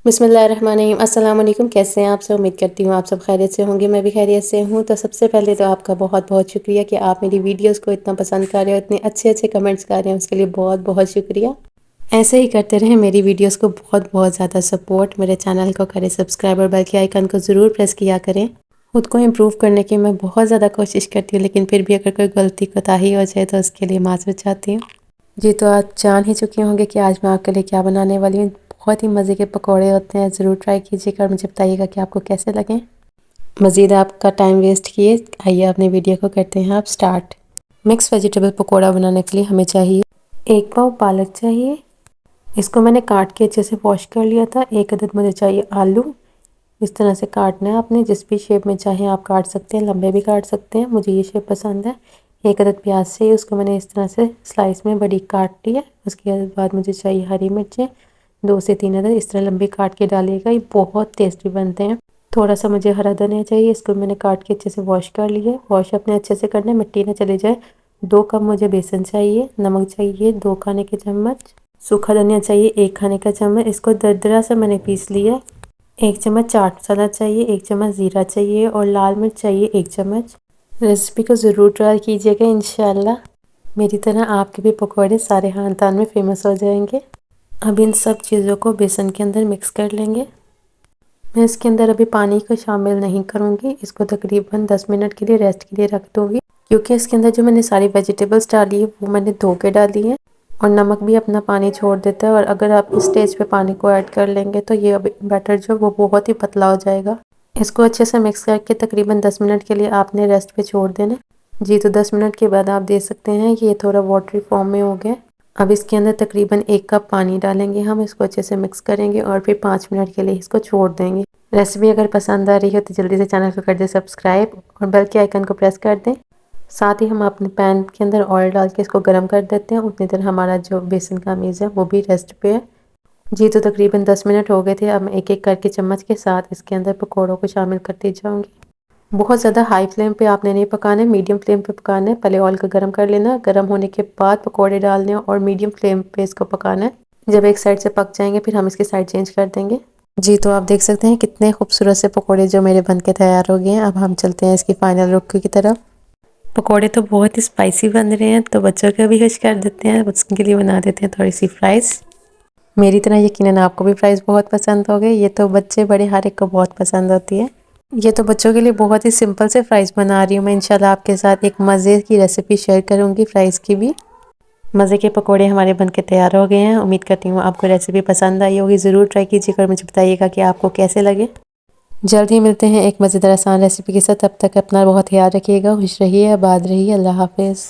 बिस्मिल्लाहिर्रहमानिर्रहीम। अस्सलाम वालेकुम। कैसे हैं आप सब? उम्मीद करती हूँ आप सब खैरियत से होंगे। मैं भी खैरियत से हूँ। तो सबसे पहले तो आपका बहुत बहुत शुक्रिया कि आप मेरी वीडियोस को इतना पसंद कर रहे हो, इतने अच्छे अच्छे कमेंट्स कर रहे हैं, उसके लिए बहुत बहुत शुक्रिया। ऐसे ही करते रहें, मेरी वीडियोस को बहुत बहुत ज़्यादा सपोर्ट, मेरे चैनल को करें सब्सक्राइब और बेल के आइकन को ज़रूर प्रेस किया करें। खुद को इम्प्रूव करने की मैं बहुत ज़्यादा कोशिश करती हूँ, लेकिन फिर भी अगर कोई गलती कोताही हो जाए तो उसके लिए माज़रत चाहती हूँ। जी, तो आप जान ही चुके होंगे कि आज मैं आपके लिए क्या बनाने वाली हूँ। बहुत ही मज़े के पकौड़े होते हैं, ज़रूर ट्राई कीजिएगा और मुझे बताइएगा कि आपको कैसे लगें। मज़ीद आपका टाइम वेस्ट किए, आइए अपनी वीडियो को करते हैं आप स्टार्ट। मिक्स वेजिटेबल पकौड़ा बनाने के लिए हमें चाहिए 1 पाव पालक चाहिए। इसको मैंने काट के अच्छे से वॉश कर लिया था। 1 अदद मुझे चाहिए आलू। इस तरह से काटना है आपने, जिस भी शेप में चाहें आप काट सकते हैं, लंबे भी काट सकते हैं, मुझे ये शेप पसंद है। 1 अदद प्याज से उसको मैंने इस तरह से स्लाइस में बड़ी काट ली है। उसके बाद मुझे चाहिए हरी मिर्चें 2 से 3 अदद, इस तरह लंबी काट के डालिएगा, ये बहुत टेस्टी बनते हैं। थोड़ा सा मुझे हरा धनिया चाहिए, इसको मैंने काट के अच्छे से वॉश कर लिया है। वॉश अपने अच्छे से करना है, मिट्टी ना चले जाए। 2 कप मुझे बेसन चाहिए। नमक चाहिए 2 खाने के चम्मच। सूखा धनिया चाहिए 1 खाने का चम्मच, इसको दरदरा से मैंने पीस लिया। 1 चम्मच चाट मसाला चाहिए, 1 चम्मच ज़ीरा चाहिए और लाल मिर्च चाहिए 1 चम्मच। रेसिपी को ज़रूर ट्राई कीजिएगा, इंशाल्लाह मेरी तरह आपके भी पकौड़े सारे खानदान में फ़ेमस हो जाएंगे। अब इन सब चीज़ों को बेसन के अंदर मिक्स कर लेंगे। मैं इसके अंदर अभी पानी को शामिल नहीं करूँगी, इसको तकरीबन 10 मिनट के लिए रेस्ट के लिए रख दूँगी, क्योंकि इसके अंदर जो मैंने सारी वेजिटेबल्स डाली है वो मैंने धो के डाली है और नमक भी अपना पानी छोड़ देता है। और अगर आप इस स्टेज पे पानी को ऐड कर लेंगे तो ये बैटर जो वो बहुत ही पतला हो जाएगा। इसको अच्छे से मिक्स करके तकरीबन 10 मिनट के लिए आपने रेस्ट पे छोड़ देना। जी, तो 10 मिनट के बाद आप देख सकते हैं कि ये थोड़ा वाटरी फॉर्म में हो गया। अब इसके अंदर तकरीबन 1 कप पानी डालेंगे, हम इसको अच्छे से मिक्स करेंगे और फिर 5 मिनट के लिए इसको छोड़ देंगे। रेसिपी अगर पसंद आ रही हो तो जल्दी से चैनल को कर दें सब्सक्राइब और बेल के आइकन को प्रेस कर दें। साथ ही हम अपने पैन के अंदर ऑयल डाल के इसको गर्म कर देते हैं। उतनी देर हमारा जो बेसन का मीज़ है वो भी रेस्ट पे है। जी, तो तकरीबन 10 मिनट हो गए थे। अब मैं एक एक करके चम्मच के साथ इसके अंदर पकौड़ों को शामिल करती जाऊंगी। बहुत ज़्यादा हाई फ्लेम पे आपने नहीं पकाना है, मीडियम फ्लेम पे पकाना है। पहले ऑयल को गर्म कर लेना, गर्म होने के बाद पकौड़े डालने हैं और मीडियम फ्लेम पे इसको पकाना है। जब एक साइड से पक जाएंगे फिर हम इसकी साइड चेंज कर देंगे। जी, तो आप देख सकते हैं कितने खूबसूरत से पकौड़े जो मेरे बन के तैयार हो गए हैं। अब हम चलते हैं इसकी फाइनल लुक की तरफ। पकौड़े तो बहुत ही स्पाइसी बन रहे हैं, तो बच्चों को भी खुश कर देते हैं, उसके लिए बना देते हैं थोड़ी सी फ्राइज़। मेरी तरह यकीनन आपको भी फ्राइज़ बहुत पसंद हो गए। ये तो बच्चे बड़े हर एक को बहुत पसंद होती है। ये तो बच्चों के लिए बहुत ही सिंपल से फ्राइज़ बना रही हूँ मैं। इंशाल्लाह आपके साथ एक मज़े की रेसिपी शेयर करूँगी फ्राइज़ की भी। मज़े के पकोड़े हमारे बनके तैयार हो गए हैं। उम्मीद करती हूँ आपको रेसिपी पसंद आई होगी। ज़रूर ट्राई कीजिएगा और मुझे बताइएगा कि आपको कैसे लगे। जल्द ही मिलते हैं एक मज़ेदार आसान रेसिपी के साथ। तब तक अपना बहुत ख्याल रखिएगा, खुश रहिए, आबाद रहिए। अल्लाह हाफ़िज़।